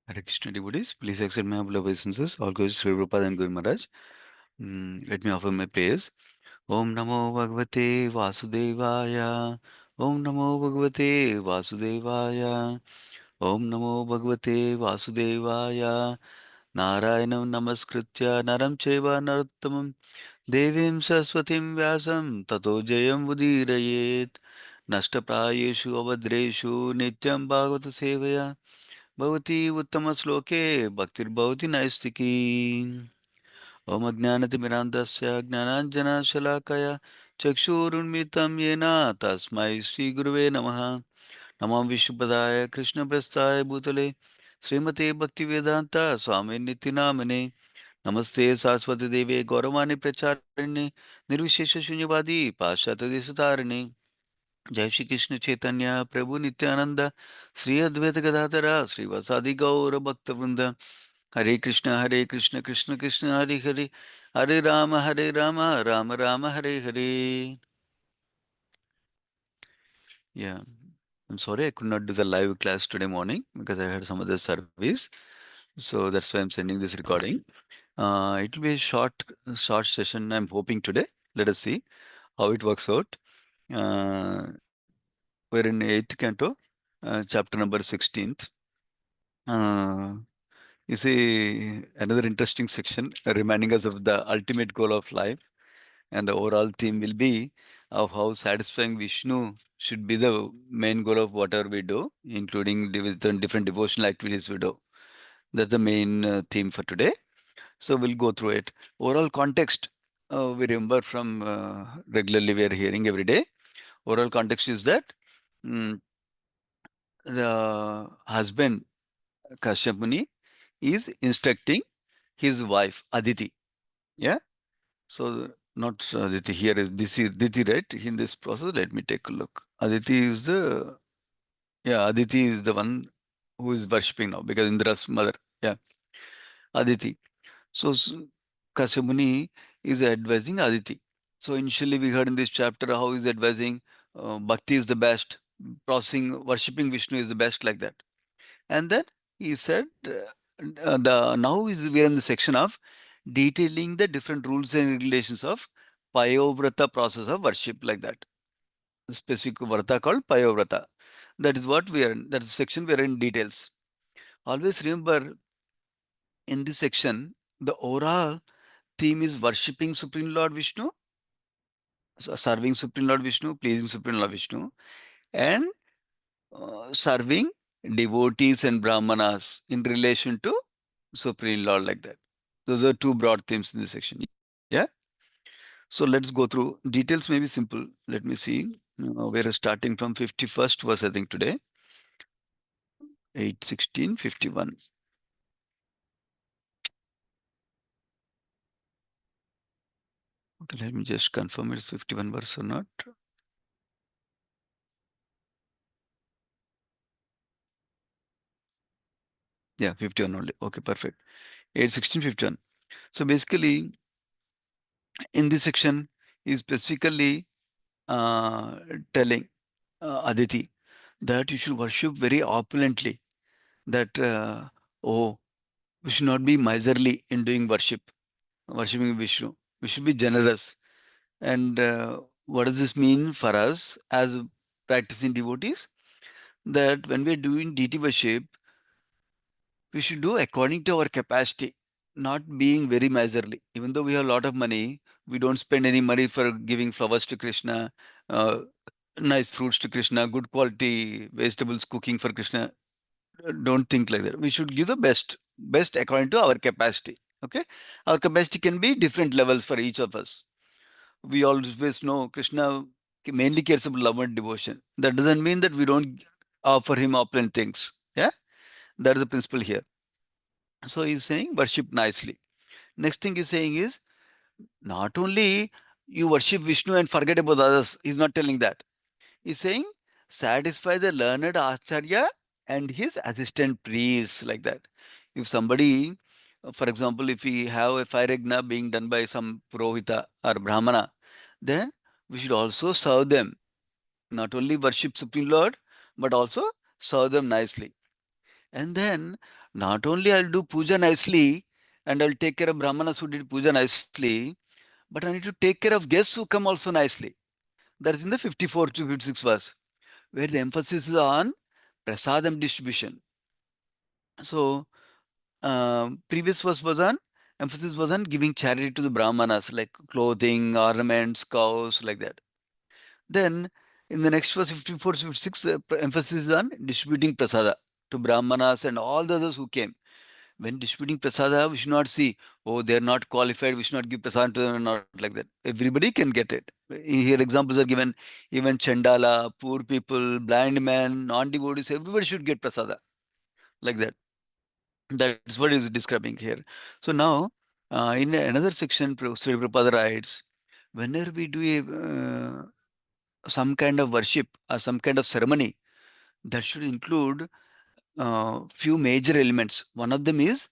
Hare Krishna devotees, please accept my humble obeisances. All goes Sri Prabhupada and Guru Maharaj. Let me offer my prayers. Om Namo Bhagavate Vasudevaya. Om Namo Bhagavate Vasudevaya. Om Namo Bhagavate Vasudevaya. Narayanam Namaskritya Naram Cheva Narottamam Devim Saraswatim Vyasam Tato Jayam Udirayet Nashtaprayeshu Avadreshu Nityam Bhagavata Sevaya Bhavati Uttama Sloke Bhaktirbhavati Naistiki Om Ajnanatimirandasya Gnananjana Shalakaya Chakshurunmitam Yena Tasmai Sri Guruve Namaha Namam Vishnupadaya Krishna Prasthaya Bhutale Srimate Bhaktivedanta Swami Nityanamane Namaste Saraswati Deve Gauravani Pracharine Nirvishesha Shunyavadi Pashyata Desatarine जय श्री कृष्ण चैतन्य प्रभु नित्यानंद श्री अद्वैत गदाधर श्रीवासादि गौर भक्त वृंद हरे Krishna Krishna Krishna Hare Hare Hare Ram Ram Ram Hare Hare. Yeah, I'm sorry I could not do the live class today morning because I had some other service. So that's why I'm sending this recording. It will be a short session I'm hoping today. Let us see how it works out. Uh, we're in 8th canto, chapter number 16th. Uh, you see another interesting section reminding us of the ultimate goal of life, and the overall theme will be of how satisfying Vishnu should be the main goal of whatever we do, including different devotional activities we do. That's the main theme for today. So we'll go through it. Overall context, we remember from regularly we are hearing every day. Overall context is that mm, the husband Kashyap Muni is instructing his wife Aditi. Yeah. So not Aditi here is this is Aditi, right? In this process, let me take a look. Aditi is the one who is worshipping now because Indra's mother. Yeah, Aditi. So Kashyap Muni is advising Aditi. So initially we heard in this chapter how he's advising Bhakti is the best, processing worshipping Vishnu is the best, like that. And then he said, the now is we are in the section of detailing the different rules and regulations of Payovrata process of worship, like that. The specific Vrata called Payovrata. That is what we are in. That is section we are in details. Always remember in this section, the overall theme is worshipping Supreme Lord Vishnu, serving Supreme Lord Vishnu, pleasing Supreme Lord Vishnu, and serving devotees and brahmanas in relation to Supreme Lord, like that. Those are two broad themes in this section. Yeah. So let's go through. Details may be simple. Let me see. We're starting from 51st verse, I think, today. 8:16:51. Okay, let me just confirm it's 51 verse or not. Yeah, 51 only. Okay, perfect. 8:16:51. So basically, in this section, is specifically uh, telling Aditi that you should worship very opulently. That oh, we should not be miserly in doing worship, worshipping Vishnu. We should be generous. And what does this mean for us as practicing devotees? That when we're doing deity worship, we should do according to our capacity, not being very miserly. Even though we have a lot of money, we don't spend any money for giving flowers to Krishna, uh, nice fruits to Krishna, good quality vegetables cooking for Krishna. Don't think like that. We should give the best according to our capacity. Okay, our capacity can be different levels for each of us. We always know Krishna mainly cares about love and devotion. That doesn't mean that we don't offer him opulent things. Yeah, that is the principle here. So he's saying worship nicely. Next thing he's saying is not only you worship Vishnu and forget about others. He's not telling that. He's saying satisfy the learned Acharya and his assistant priests, like that. If somebody, for example, if we have a fire yajna being done by some Purohita or Brahmana, then we should also serve them. Not only worship Supreme Lord, but also serve them nicely. And then not only I'll do puja nicely and I'll take care of brahmanas who did puja nicely, but I need to take care of guests who come also nicely. That is in the 54 to 56 verse, where the emphasis is on prasadam distribution. So previous verse was on emphasis was on giving charity to the brahmanas, like clothing, ornaments, cows, like that. Then in the next verse 54 to 56, the emphasis is on distributing prasada to brahmanas and all the others who came. When distributing prasada, we should not see, oh, they're not qualified, we should not give prasada to them, not like that. Everybody can get it. Here examples are given, even Chandala, poor people, blind men, non-devotees, everybody should get prasada, like that. That's what is describing here. So now, in another section, Sri Prabhupada writes, whenever we do some kind of worship or some kind of ceremony, that should include few major elements. One of them is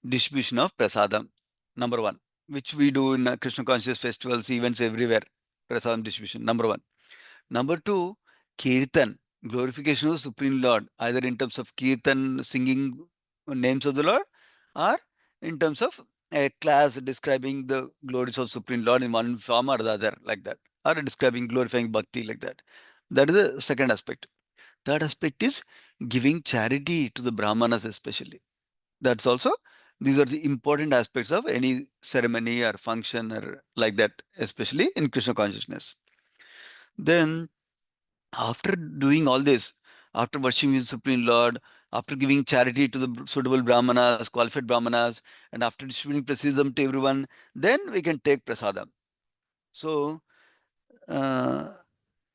distribution of prasadam, number one, which we do in Krishna conscious festivals, events everywhere. Prasadam distribution, number one. Number two, kirtan, glorification of the Supreme Lord, either in terms of kirtan, singing names of the Lord, or in terms of a class describing the glories of Supreme Lord in one form or the other, like that, or describing glorifying bhakti, like that. That is the second aspect. Third aspect is giving charity to the brahmanas, especially. That's also, these are the important aspects of any ceremony or function or like that, especially in Krishna consciousness. Then, after doing all this, after worshiping the Supreme Lord, after giving charity to the suitable brahmanas, qualified brahmanas, and after distributing prasadam to everyone, then we can take prasadam. So, uh,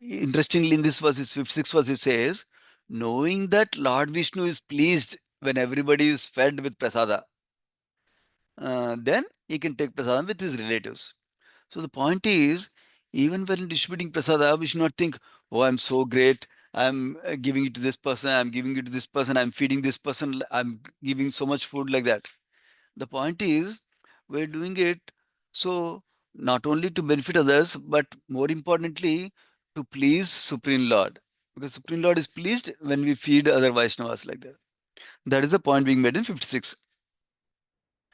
interestingly, in this verse, 56 verse, it says, knowing that Lord Vishnu is pleased when everybody is fed with prasada, then he can take prasadam with his relatives. So the point is, even when distributing prasada, we should not think, oh, I'm so great. I'm giving it to this person. I'm giving it to this person. I'm feeding this person. I'm giving so much food, like that. The point is, we're doing it so not only to benefit others, but more importantly, to please Supreme Lord. Because Supreme Lord is pleased when we feed other Vaishnavas, like that. That is the point being made in 56.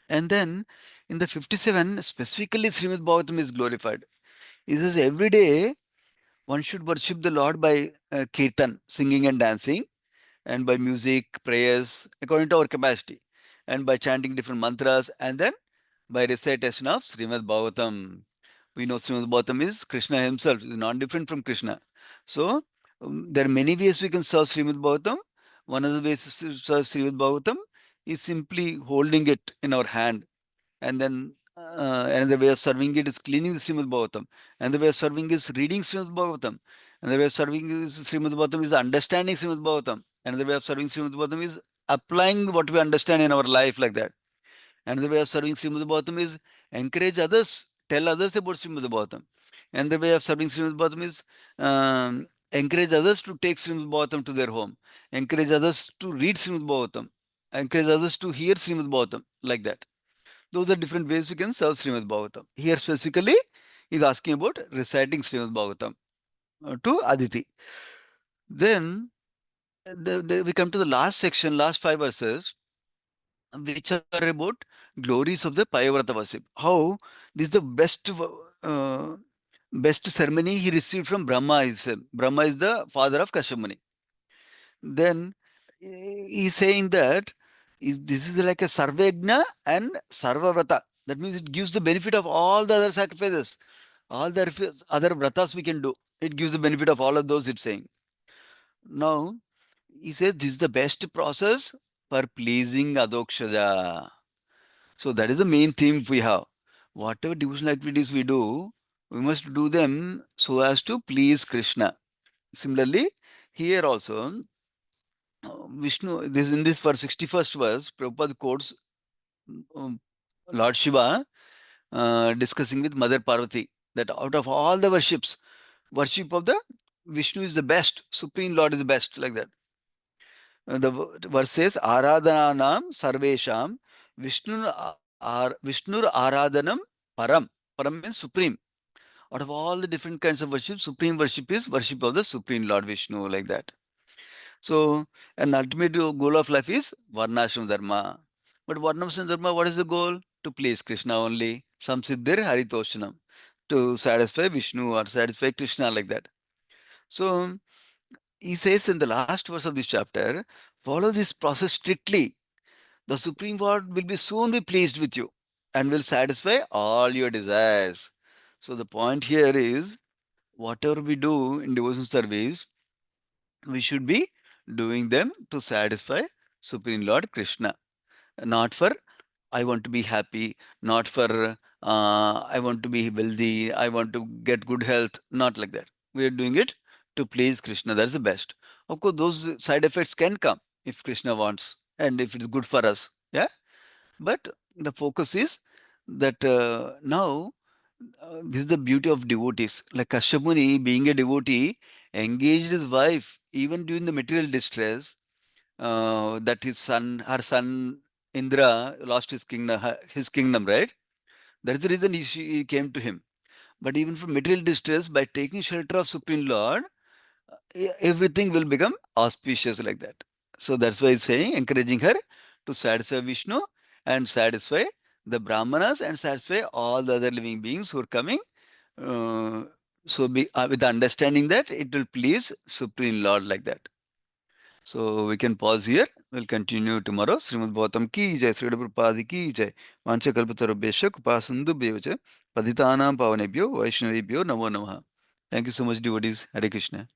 And then in the 57, specifically Srimad Bhagavatam is glorified. It says every day one should worship the Lord by kirtan, singing and dancing, and by music, prayers, according to our capacity, and by chanting different mantras, and then by recitation of Srimad Bhagavatam. We know Srimad Bhagavatam is Krishna himself, is not different from Krishna. So there are many ways we can serve Srimad Bhagavatam. One of the ways to serve Srimad Bhagavatam is simply holding it in our hand, and then another way of serving it is cleaning the Srimad Bhagavatam. Another way of serving is reading Srimad Bhagavatam. Another way of serving is Srimad Bhagavatam is understanding Srimad Bhagavatam. Another way of serving Srimad Bhagavatam is applying what we understand in our life, like that. Another way of serving Srimad Bhagavatam is encourage others, tell others about Srimad Bhagavatam. Another way of serving Srimad Bhagavatam is encourage others to take Srimad Bhagavatam to their home. Encourage others to read Srimad Bhagavatam. Encourage others to hear Srimad Bhagavatam, like that. Those are different ways you can serve Srimad Bhagavatam. Here specifically, he's asking about reciting Srimad Bhagavatam to Aditi. Then we come to the last section, last 5 verses, which are about glories of the Payavrata worship. How this is the best ceremony he received from Brahma himself. Brahma is the father of Kashyap. Then he's saying that this is like a Sarvajna and Sarvavrata. That means it gives the benefit of all the other sacrifices, all the other vratas we can do. It gives the benefit of all of those, it's saying. Now, he says this is the best process for pleasing Adokshaja. So that is the main theme we have. Whatever devotional activities we do, we must do them so as to please Krishna. Similarly, here also, Vishnu, this in this verse, 61st verse, Prabhupada quotes um, Lord Shiva discussing with Mother Parvati that out of all the worships, worship of the Vishnu is the best, Supreme Lord is the best, like that. The verse says, Aradhananam Sarvesham Vishnur Aradhanam Param. Param means supreme. Out of all the different kinds of worship, supreme worship is worship of the Supreme Lord Vishnu, like that. So, an ultimate goal of life is Varnashram Dharma. But Varnashram Dharma, what is the goal? To please Krishna only. Samsiddhir Haritoshanam. To satisfy Vishnu or satisfy Krishna, like that. So, he says in the last verse of this chapter, follow this process strictly. The Supreme Lord will be soon be pleased with you and will satisfy all your desires. So, the point here is, whatever we do in devotional service, we should be doing them to satisfy Supreme Lord Krishna, not for I want to be happy, not for I want to be wealthy, I want to get good health, not like that. We are doing it to please Krishna. That's the best. Of course, those side effects can come if Krishna wants and if it's good for us. Yeah. But the focus is that now this is the beauty of devotees. Like Kashyapuni, being a devotee, engaged his wife even during the material distress. That her son Indra lost his kingdom, right? That is the reason he came to him. But even from material distress, by taking shelter of Supreme Lord, everything will become auspicious like that. So that's why he's saying, encouraging her to satisfy Vishnu and satisfy the Brahmanas and satisfy all the other living beings who are coming. Uh, with the understanding that it will please Supreme Lord like that. So we can pause here. We'll continue tomorrow. Srimad Bhagavatam ki jai, Sri Prabhupada ki jai. Vancha kalpatarubhesha kupasandu bhyoja. Padhitanam pavanebhyo, Vaishnavebhyo namo namaha. Thank you so much, devotees. Hare Krishna.